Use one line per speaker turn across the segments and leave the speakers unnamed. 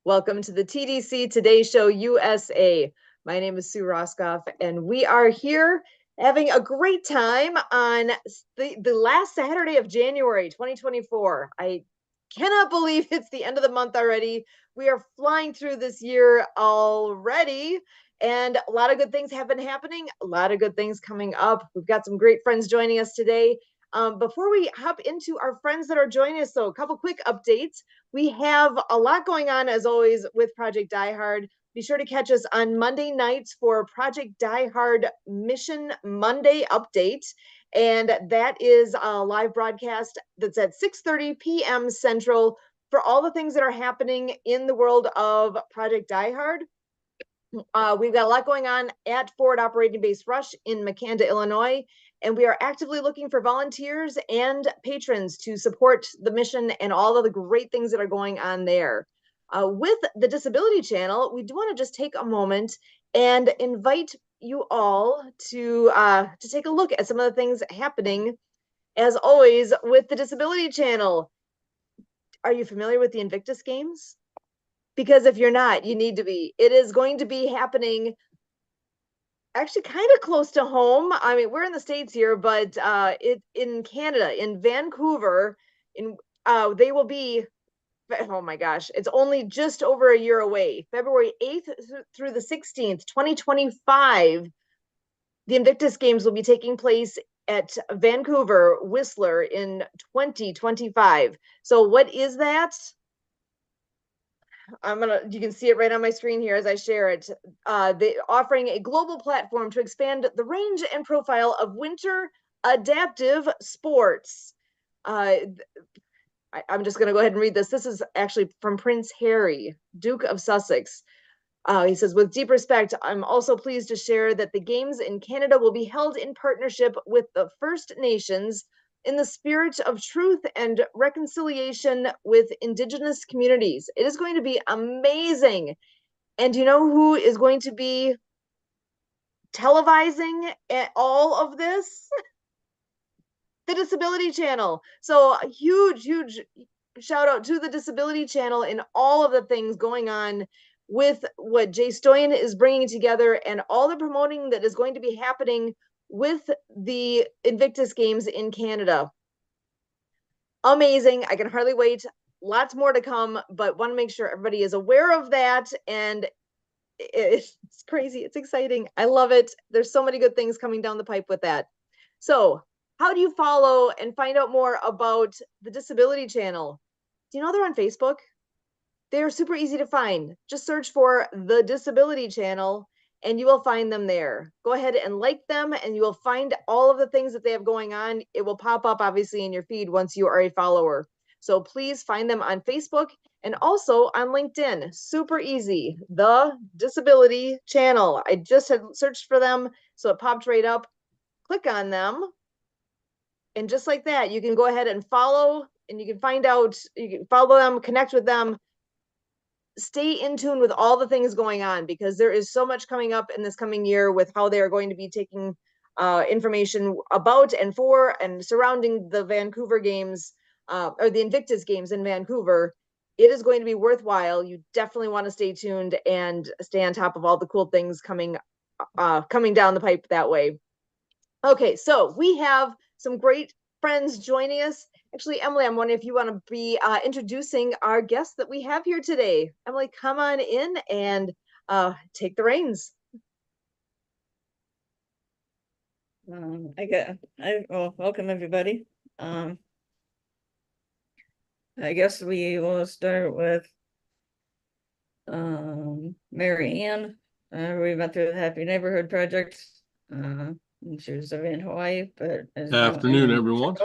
Welcome to the TDC Today Show USA. My name is Sue Roscoff, and we are here having a great time on the last Saturday of January 2024. I cannot believe it's the end of the month already. We are flying through this year already, and a lot of good things have been happening, a lot of good things coming up. We've got some great friends joining us today. Before we hop into our friends that are joining us, though, a couple quick updates. We have a lot going on, as always, with Project Die Hard. Be sure to catch us on Monday nights for Project Die Hard Mission Monday update. And that is a live broadcast that's at 6:30 p.m. Central for all the things that are happening in the world of Project Die Hard. We've got a lot going on at Forward Operating Base Rush in Makanda, Illinois, and we are actively looking for volunteers and patrons to support the mission and all of the great things that are going on there. With the Disability Channel, we do want to just take a moment and invite you all to take a look at some of the things happening, as always, with the Disability Channel. Are you familiar with the Invictus Games? Because if you're not, you need to be. It is going to be happening actually kind of close to home. I mean, we're in the States here, but in Canada, in Vancouver, they will be, oh my gosh, it's only just over a year away. February 8th through the 16th, 2025, the Invictus Games will be taking place at Vancouver Whistler in 2025. So what is that? You can see it right on my screen here as I share it. They offering a global platform to expand the range and profile of winter adaptive sports. I'm just going to go ahead and read this. This is actually from Prince Harry, Duke of Sussex. He says, with deep respect, I'm also pleased to share that the Games in Canada will be held in partnership with the First Nations in the spirit of truth and reconciliation with Indigenous communities. It is going to be amazing. And you know who is going to be televising all of this? The Disability Channel. So a huge shout out to the Disability Channel and all of the things going on with what Jay Stoyan is bringing together and all the promoting that is going to be happening with the Invictus Games in Canada. Amazing. I can hardly wait. Lots more to come, but want to make sure everybody is aware of that. And it's crazy. It's exciting. I love it. There's so many good things coming down the pipe with that. So how do you follow and find out more about the Disability Channel? Do you know they're on Facebook? They're super easy to find. Just search for the Disability Channel and you will find them there. Go ahead and like them and you will find all of the things that they have going on. It will pop up obviously in your feed once you are a follower. So please find them on Facebook and also on LinkedIn. Super easy. The Disability Channel. I just had searched for them, so it popped right up. Click on them. And just like that, you can go ahead and follow and you can find out, you can follow them, connect with them. Stay in tune with all the things going on because there is so much coming up in this coming year with how they are going to be taking information about and for and surrounding the Vancouver Games or the Invictus Games in Vancouver. It is going to be worthwhile. You definitely want to stay tuned and stay on top of all the cool things coming down the pipe that way. Okay, so we have some great friends joining us. Actually, Emily, I'm wondering if you want to be introducing our guests that we have here today. Emily, come on in and take the reins.
Welcome everybody. I guess we will start with Mary Ann. We went through the Happy Neighborhood Project. She was in Hawaii, but
afternoon, everyone.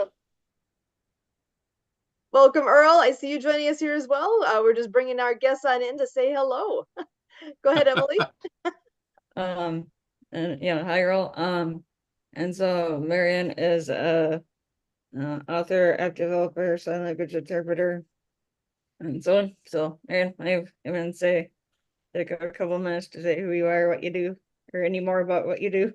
Welcome, Earl. I see you joining us here as well. We're just bringing our guests on in to say hello. Go ahead, Emily.
And hi, Earl. And so Marianne is a author, app developer, sign language interpreter, and so on. So, Marianne, I'm going to say, take a couple minutes to say who you are, what you do, or any more about what you do.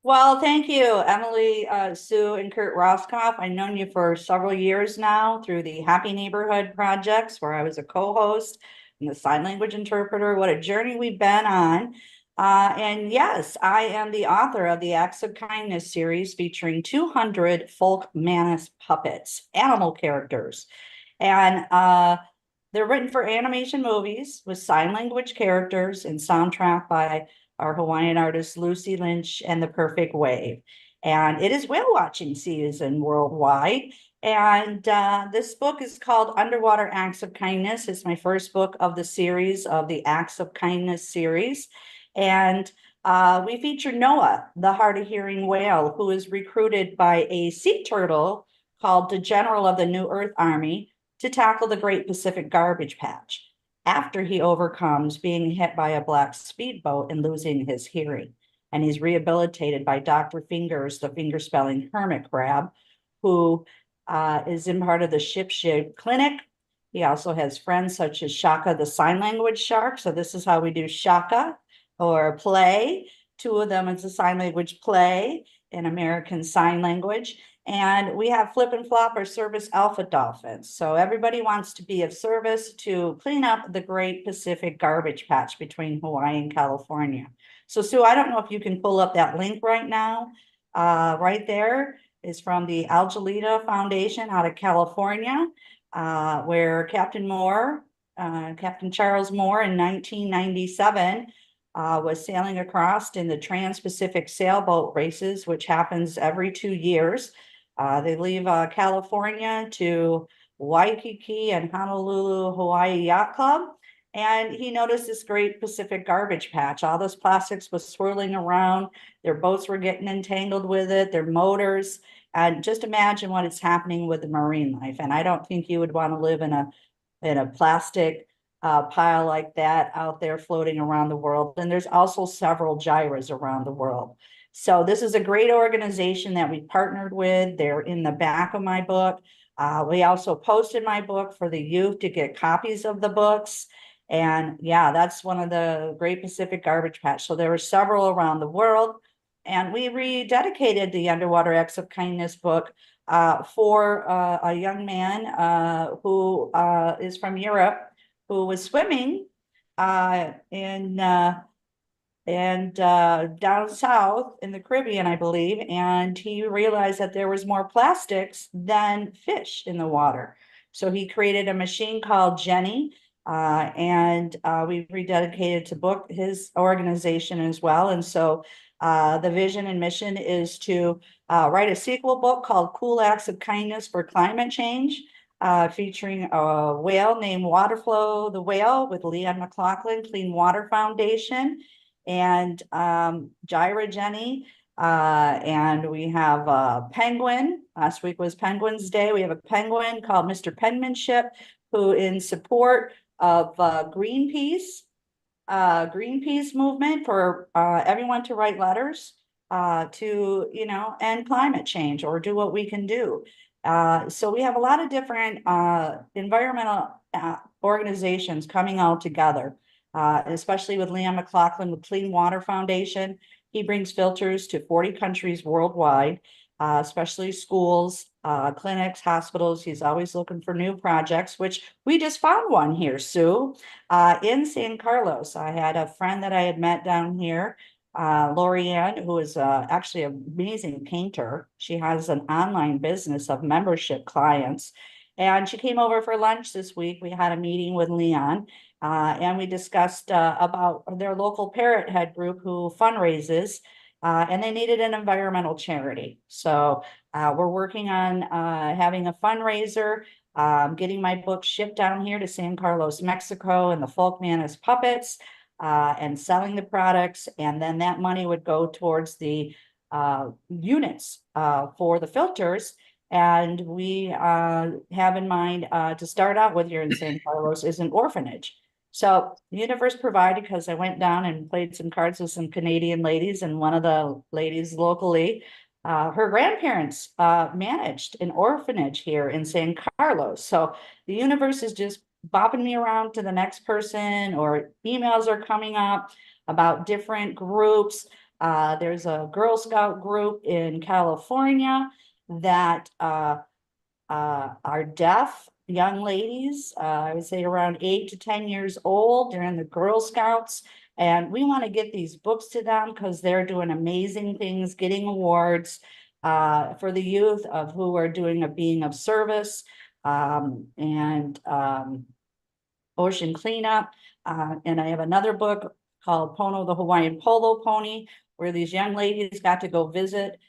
Well, thank you, Emily, Sue, and Kurt Roskoff. I've known you for several years now through the Happy Neighborhood projects, where I was a co-host and the sign language interpreter. What a journey we've been on. And yes, I am the author of the Acts of Kindness series featuring 200 folk Manus puppets, animal characters. And they're written for animation movies with sign language characters and soundtrack by our Hawaiian artist Lucy Lynch and the Perfect Wave. And it is whale watching season worldwide. And this book is called Underwater Acts of Kindness. It's my first book of the series of the Acts of Kindness series. And we feature Noah, the hard of hearing whale, who is recruited by a sea turtle called the General of the New Earth Army to tackle the Great Pacific Garbage Patch after he overcomes being hit by a black speedboat and losing his hearing. And he's rehabilitated by Dr. Fingers, the finger spelling hermit crab, who is in part of the ship clinic. He also has friends such as Shaka, the sign language shark. So this is how we do Shaka or play. Two of them is a sign language play in American Sign Language. And we have Flip and Flop, our service alpha dolphins. So everybody wants to be of service to clean up the Great Pacific Garbage Patch between Hawaii and California. So Sue, I don't know if you can pull up that link right now. Right there is from the Algelita Foundation out of California, where Captain Charles Moore in 1997 was sailing across in the Trans-Pacific sailboat races, which happens every 2 years. They leave California to Waikiki and Honolulu, Hawaii Yacht Club. And he noticed this Great Pacific Garbage Patch. All this plastics was swirling around. Their boats were getting entangled with it, their motors. And just imagine what is happening with the marine life. And I don't think you would want to live in a plastic pile like that out there floating around the world. And there's also several gyres around the world. So this is a great organization that we partnered with. They're in the back of my book. We also posted my book for the youth to get copies of the books. And yeah, that's one of the Great Pacific Garbage Patch. So there were several around the world. And we rededicated the Underwater Acts of Kindness book for a young man who is from Europe, who was swimming down south in the Caribbean, I believe, and he realized that there was more plastics than fish in the water. So he created a machine called Jenny, and we rededicated to book his organization as well. And so the vision and mission is to write a sequel book called Cool Acts of Kindness for Climate Change, featuring a whale named Waterflow the Whale with Leon McLaughlin, Clean Water Foundation, and Gyra Jenny. And we have a penguin. Last week was Penguin's Day. We have a penguin called Mr. Penmanship, who in support of Greenpeace movement for everyone to write letters to, end climate change or do what we can do. So we have a lot of different environmental organizations coming all together, especially with Leon McLaughlin with Clean Water Foundation. He brings filters to 40 countries worldwide, especially schools, clinics, hospitals. He's always looking for new projects, which we just found one here, Sue, in San Carlos. I had a friend that I had met down here, Lorianne, who is actually an amazing painter. She has an online business of membership clients. And she came over for lunch this week. We had a meeting with Leon, and we discussed about their local parrot head group who fundraises, and they needed an environmental charity. So we're working on having a fundraiser, getting my book shipped down here to San Carlos, Mexico, and the Folk Manus puppets, and selling the products. And then that money would go towards the units for the filters. And we have in mind to start out with here in San Carlos is an orphanage. So the universe provided, because I went down and played some cards with some Canadian ladies, and one of the ladies locally, her grandparents managed an orphanage here in San Carlos. So the universe is just bopping me around to the next person, or emails are coming up about different groups There's a Girl Scout group in California that are deaf young ladies, I would say around 8 to 10 years old. They're in the Girl Scouts. And we want to get these books to them because they're doing amazing things, getting awards for the youth of who are doing a being of service and ocean cleanup. And I have another book called Pono the Hawaiian Polo Pony, where these young ladies got to go visit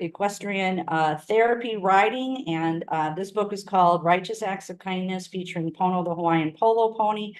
equestrian therapy riding. And this book is called Righteous Acts of Kindness, featuring Pono the Hawaiian Polo Pony,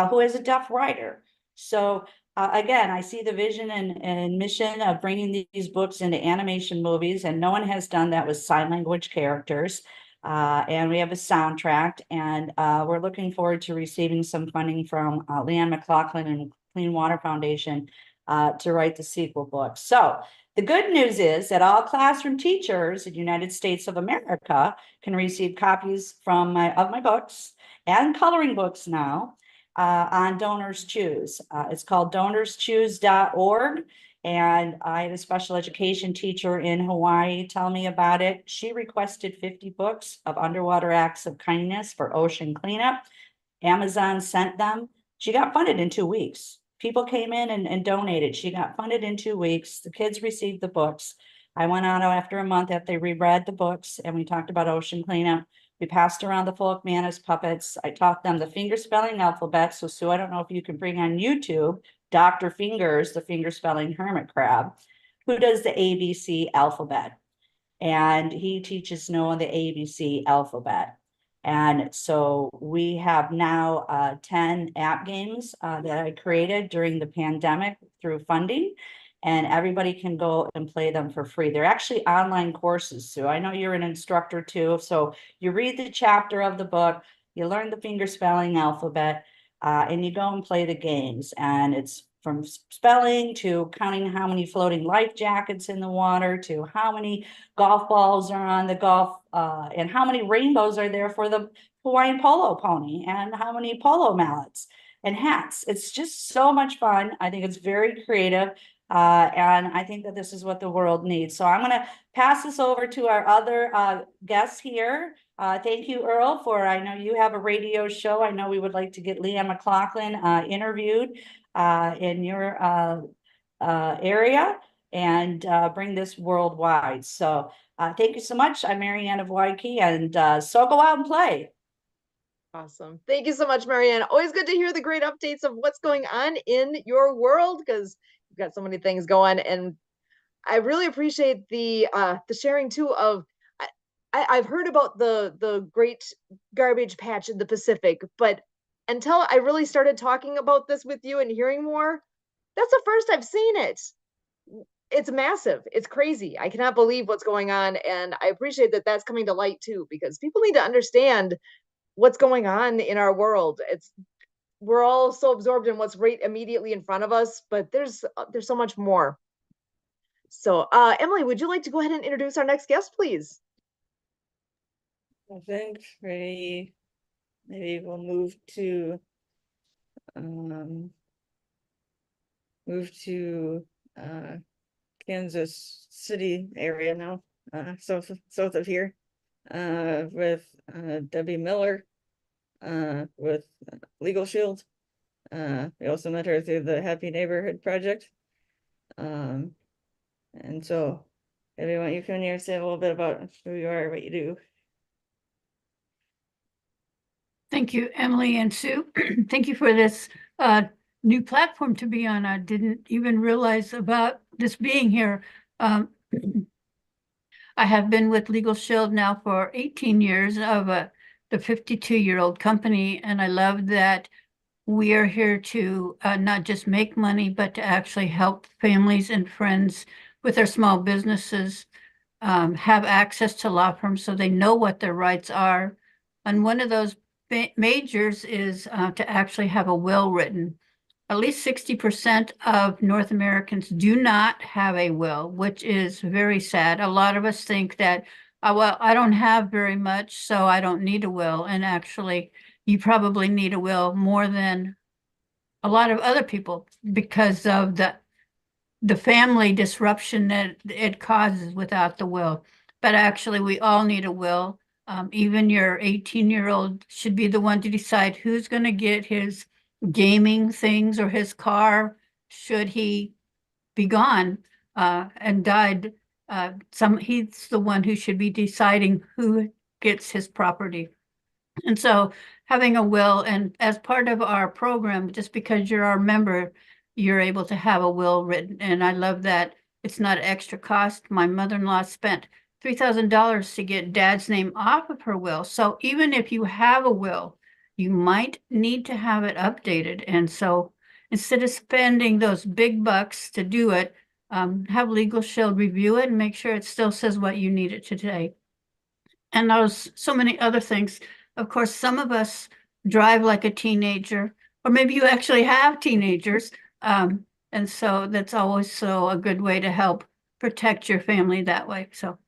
who is a deaf rider. So again, I see the vision and mission of bringing these books into animation movies, and no one has done that with sign language characters. And we have a soundtrack, and we're looking forward to receiving some funding from Leanne McLaughlin and Clean Water Foundation to write the sequel book. So the good news is that all classroom teachers in the United States of America can receive copies of my books and coloring books now on Donors Choose. It's called donorschoose.org. And I had a special education teacher in Hawaii tell me about it. She requested 50 books of underwater acts of kindness for ocean cleanup. Amazon sent them. She got funded in 2 weeks. People came in and donated. She got funded in 2 weeks. The kids received the books. I went on after a month after they reread the books, and we talked about ocean cleanup. We passed around the folk Manus puppets. I taught them the finger spelling alphabet. So Sue, I don't know if you can bring on YouTube Dr. Fingers, the finger spelling hermit crab, who does the ABC alphabet. And he teaches Noah the ABC alphabet. And so we have now 10 app games that I created during the pandemic through funding, and everybody can go and play them for free. They're actually online courses. So I know you're an instructor too. So you read the chapter of the book, you learn the finger spelling alphabet, and you go and play the games. And it's from spelling to counting how many floating life jackets in the water to how many golf balls are on the golf and how many rainbows are there for the Hawaiian polo pony and how many polo mallets and hats. It's just so much fun. I think it's very creative. And I think that this is what the world needs. So I'm going to pass this over to our other guests here. Thank you, Earl, I know you have a radio show. I know we would like to get Leanne McLaughlin interviewed in your area and bring this worldwide. So thank you so much. I'm Marianne of Waikiki, and so go out and play.
Awesome. Thank you so much, Marianne. Always good to hear the great updates of what's going on in your world, because you've got so many things going. And I really appreciate the sharing too of I've heard about the great garbage patch in the Pacific, but until I really started talking about this with you and hearing more, that's the first I've seen it. It's massive. It's crazy. I cannot believe what's going on. And I appreciate that that's coming to light too, because people need to understand what's going on in our world. We're all so absorbed in what's right immediately in front of us, but there's so much more. So Emily, would you like to go ahead and introduce our next guest, please?
I think maybe we'll move to Kansas City area now, south of here, with Debbie Miller, with Legal Shield. We also met her through the Happy Neighborhood Project. And so, Debbie, why don't you come here and say a little bit about who you are, what you do?
Thank you, Emily and Sue. Thank you for this new platform to be on. I didn't even realize about this being here. I have been with Legal Shield now for 18 years of the 52-year-old company, and I love that we are here to not just make money, but to actually help families and friends with their small businesses have access to law firms so they know what their rights are. And one of those majors is to actually have a will written. At least 60% of North Americans do not have a will, which is very sad. A lot of us think that, well, I don't have very much, so I don't need a will. And actually, you probably need a will more than a lot of other people because of the the family disruption that it causes without the will. But actually, we all need a will. Even your 18-year-old should be the one to decide who's going to get his gaming things or his car should he be gone and died. He's the one who should be deciding who gets his property. And so having a will, and as part of our program, just because you're our member, you're able to have a will written. And I love that it's not extra cost. My mother-in-law spent $3,000 to get dad's name off of her will. So even if you have a will, you might need to have it updated. And so instead of spending those big bucks to do it, have Legal Shield review it and make sure it still says what you need it to say. And there's so many other things. Of course, some of us drive like a teenager, or maybe you actually have teenagers. And so that's always a good way to help protect your family that way. So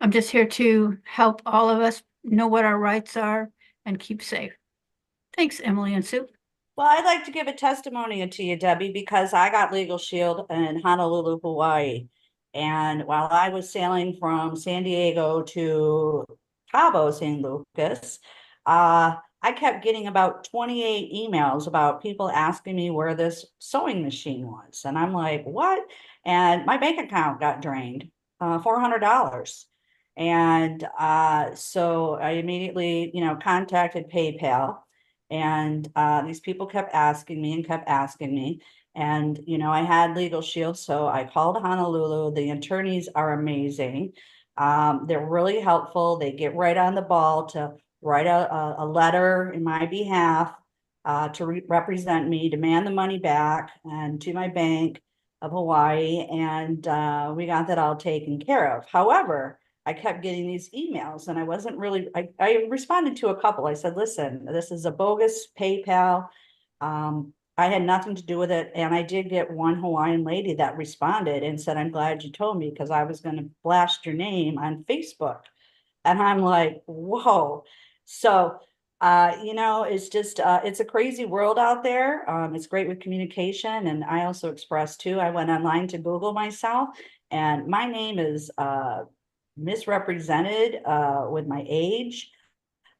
I'm just here to help all of us know what our rights are and keep safe. Thanks, Emily and Sue.
Well, I'd like to give a testimony to you, Debbie, because I got Legal Shield in Honolulu, Hawaii. And while I was sailing from San Diego to Cabo San Lucas, I kept getting about 28 emails about people asking me where this sewing machine was. And I'm like, what? And my bank account got drained, $400. And so I immediately, contacted PayPal. And these people kept asking me and kept asking me. And, I had Legal Shield, so I called Honolulu. The attorneys are amazing. They're really helpful. They get right on the ball to write a letter in my behalf to represent me, demand the money back and to my bank of Hawaii. And we got that all taken care of. However, I kept getting these emails and I wasn't really, I responded to a couple. I said, listen, this is a bogus PayPal. I had nothing to do with it. And I did get one Hawaiian lady that responded and said, I'm glad you told me because I was going to blast your name on Facebook. And I'm like, whoa. So, it's just, it's a crazy world out there. It's great with communication. And I also expressed too, I went online to Google myself and my name is misrepresented with my age.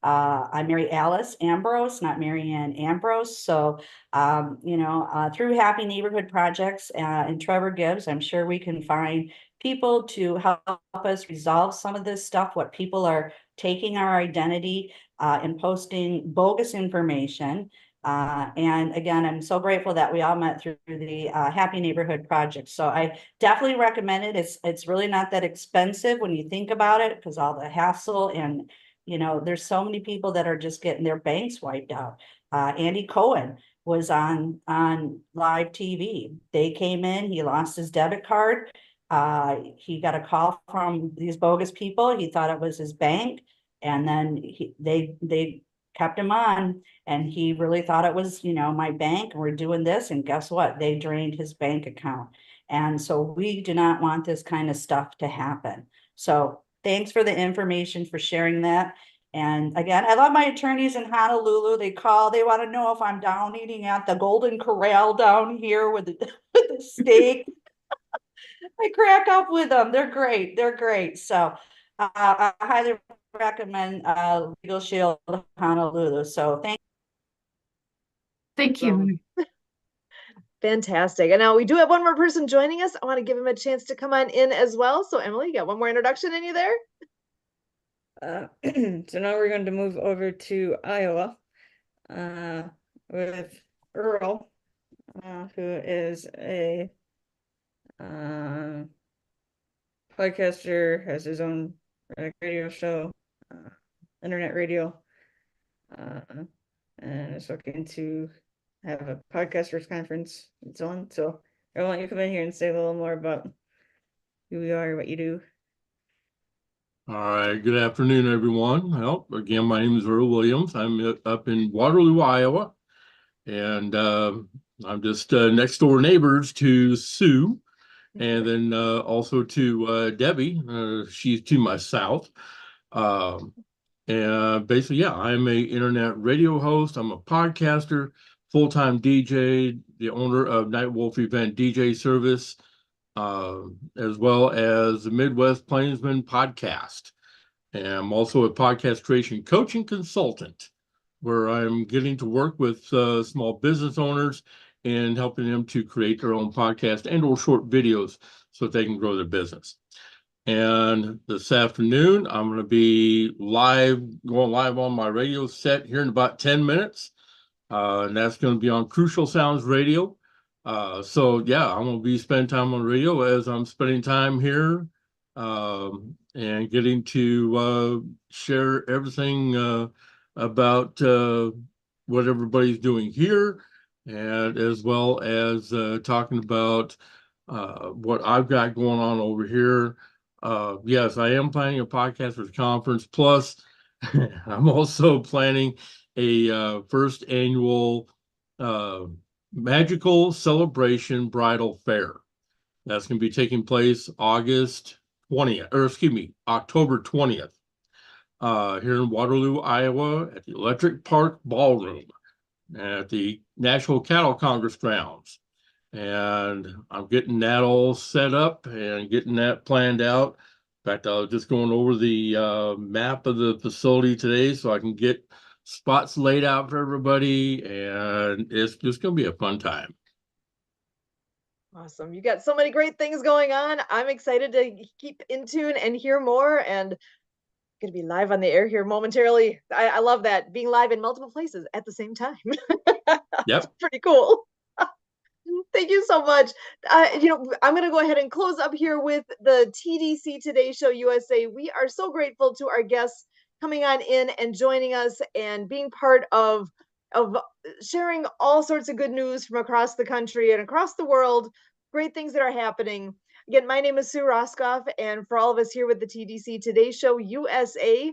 I'm Mary Alice Ambrose, not Marianne Ambrose. So, through Happy Neighborhood Projects and Trevor Gibbs, I'm sure we can find people to help us resolve some of this stuff, what people are taking our identity and posting bogus information. And again, I'm so grateful that we all met through the Happy Neighborhood Project. So I definitely recommend it. It's really not that expensive when you think about it because all the hassle and there's so many people that are just getting their banks wiped out. Andy Cohen was on live TV. They came in, he lost his debit card. He got a call from these bogus people. He thought it was his bank. And then they kept him on and he really thought it was, my bank and we're doing this. And guess what? They drained his bank account. And so we do not want this kind of stuff to happen. So thanks for the information, for sharing that. And again, I love my attorneys in Honolulu. They call, they want to know if I'm down eating at the Golden Corral down here with the steak. I crack up with them. They're great. They're great. So I highly recommend Legal Shield Honolulu. So
Thank you.
Fantastic. And now we do have one more person joining us. I want to give him a chance to come on in as well. So Emily, you got one more introduction in you there?
So now we're going to move over to Iowa with Earl, who is a podcaster, has his own radio show, internet radio, and is looking to have a podcasters conference and so on. So I want you to come in here and say a little more about who you are, what you do.
All right, good afternoon, everyone. Well, again, my name is Earl Williams. I'm up in Waterloo, Iowa, and I'm just next door neighbors to Sue, and then also to Debbie. She's to my south. And basically, yeah, I'm a internet radio host. I'm a podcaster, full-time DJ, the owner of Night Wolf Event DJ Service, as well as the Midwest Plainsman podcast. And I'm also a podcast creation coach and consultant, where I'm getting to work with small business owners and helping them to create their own podcast and or short videos so that they can grow their business. And this afternoon, I'm going to be going live on my radio set here in about 10 minutes. And that's going to be on Crucial Sounds Radio. So yeah, I'm going to be spending time on radio as I'm spending time here, and getting to share everything about what everybody's doing here, and as well as talking about what I've got going on over here. Yes, I am planning a podcasters conference. Plus, I'm also planning a first annual Magical Celebration Bridal Fair. That's going to be taking place October 20th, here in Waterloo, Iowa, at the Electric Park Ballroom at the National Cattle Congress grounds. And I'm getting that all set up and getting that planned out. In fact, I was just going over the map of the facility today so I can get spots laid out for everybody, and it's just going to be a fun time.
Awesome. You got so many great things going on. I'm excited to keep in tune and hear more, and going to be live on the air here momentarily. I love that, being live in multiple places at the same time.
Yep.
Pretty cool. Thank you so much. I'm going to go ahead and close up here with the TDC Today Show USA. We are so grateful to our guests coming on in and joining us and being part of sharing all sorts of good news from across the country and across the world, great things that are happening. Again, my name is Sue Roskoff, and for all of us here with the TDC Today Show USA,